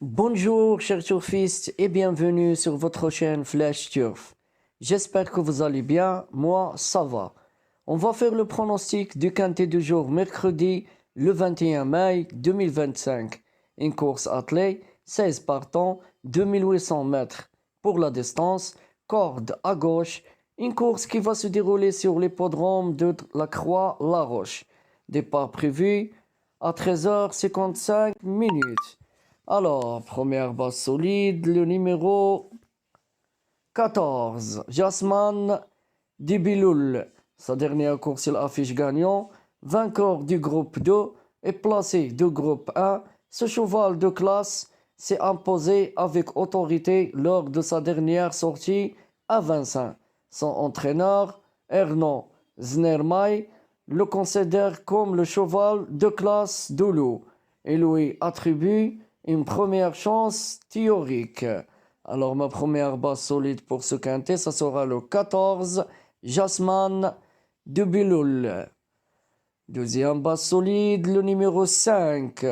Bonjour chers turfistes et bienvenue sur votre chaîne Flash Turf. J'espère que vous allez bien, moi ça va. On va faire le pronostic du quintet du jour mercredi le 21 mai 2025. Une course attelée, 16 partants, 2800 mètres pour la distance, corde à gauche, une course qui va se dérouler sur l'hippodrome de la Croix-la-Roche. Départ prévu à 13h55 minutes. Alors, première base solide, le numéro 14, Jasmine Dibiloul. Sa dernière course, il affiche gagnant, vainqueur du groupe 2 et placé du groupe 1. Ce cheval de classe s'est imposé avec autorité lors de sa dernière sortie à Vincennes. Son entraîneur, Erno Znermay, le considère comme le cheval de classe de loup et lui attribue une première chance théorique. Alors ma première base solide pour ce quintet, ça sera le 14, Jasmine de Biloul. Deuxième base solide, le numéro 5,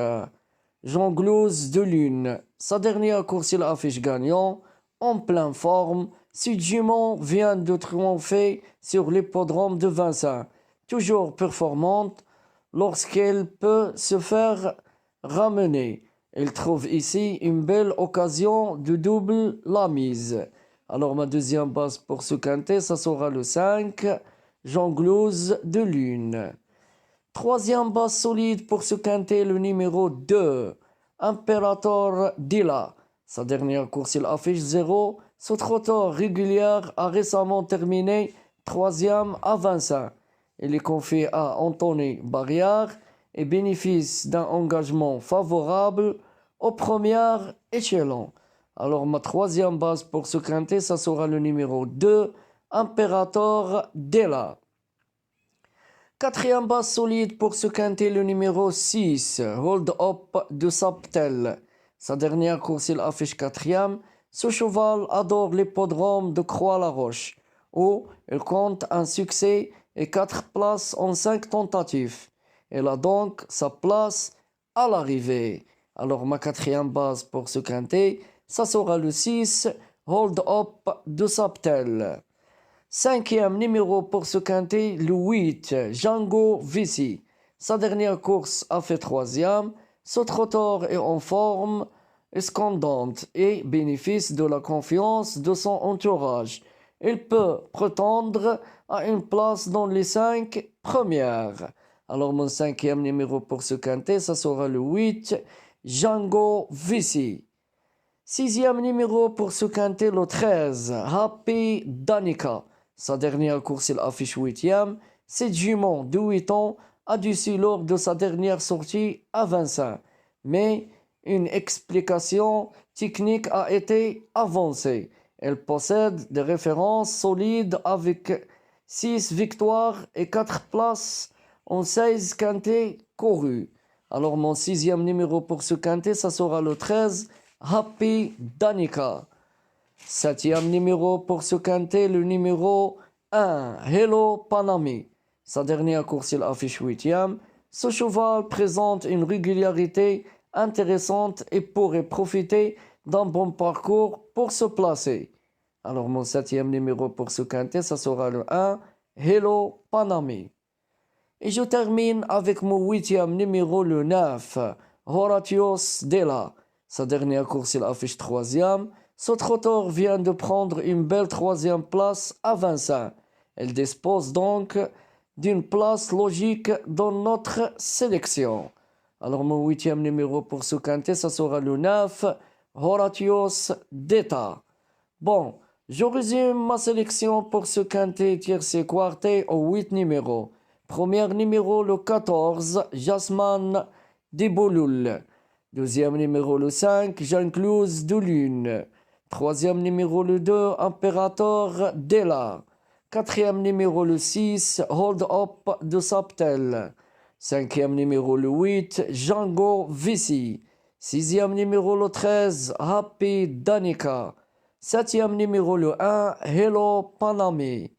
Jean-Glouze de Lune. Sa dernière course, il affiche gagnant, en pleine forme. Ce jument vient de triompher sur l'hippodrome de Vincennes, toujours performante lorsqu'elle peut se faire ramener. Elle trouve ici une belle occasion de double la mise. Alors ma deuxième base pour ce quintet, ça sera le 5, Jean-Glouze de Lune. Troisième base solide pour ce quintet, le numéro 2, Imperator Dilla. Sa dernière course, il affiche 0. Ce trotteur régulier a récemment terminé troisième à Vincennes. Il est confié à Anthony Barrière et bénéficie d'un engagement favorable au premier échelon. Alors ma troisième base pour ce quintet, ça sera le numéro 2, Imperator Della. Quatrième base solide pour ce quintet, le numéro 6, Hold Up de Saptel. Sa dernière course, il affiche quatrième. Ce cheval adore l'hippodrome de Croix-la-Roche, où il compte un succès et 4 places en 5 tentatives. Elle a donc sa place à l'arrivée. Alors ma quatrième base pour ce quintet, ça sera le 6, Hold Up de Saptel. Cinquième numéro pour ce quintet, le 8, Django Vissi. Sa dernière course a fait troisième. Ce trotteur est en forme escandante et bénéficie de la confiance de son entourage. Il peut prétendre à une place dans les 5 premières. Alors mon cinquième numéro pour ce quintet, ça sera le 8, Django Vissi. Sixième numéro pour ce quintet, le 13, Happy Danica. Sa dernière course, il affiche huitième. Cette jument de 8 ans a dû lors de sa dernière sortie à Vincennes. Mais une explication technique a été avancée. Elle possède des références solides avec 6 victoires et 4 places en 16 quintets courus. Alors mon sixième numéro pour ce quintet, ça sera le 13, Happy Danica. Septième numéro pour ce quintet, le numéro 1, Hello Panami. Sa dernière course, il affiche huitième. Ce cheval présente une régularité intéressante et pourrait profiter d'un bon parcours pour se placer. Alors mon septième numéro pour ce quintet, ça sera le 1, Hello Panami. Et je termine avec mon huitième numéro, le 9, Horatios Della. Sa dernière course, il affiche troisième. Ce trotteur vient de prendre une belle troisième place à Vincennes. Elle dispose donc d'une place logique dans notre sélection. Alors mon huitième numéro pour ce quintet, ça sera le 9, Horatios Detta. Bon, je résume ma sélection pour ce quintet tiercé quartet aux 8 numéros. Premier numéro, le 14, Jasmine Dibouloul. Deuxième numéro, le 5, Jean-Claude de Lune. Troisième numéro, le 2, Imperator Della. Quatrième numéro, le 6, Hold Up de Saptel. Cinquième numéro, le 8, Django Vissi. Sixième numéro, le 13, Happy Danica. Septième numéro, le 1, Hello Panami.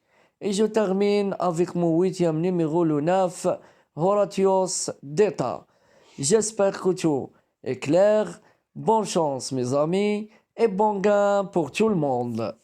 Et je termine avec mon huitième numéro, le 9, Horatios Detta. J'espère que tout est clair. Bonne chance, mes amis, et bon gain pour tout le monde.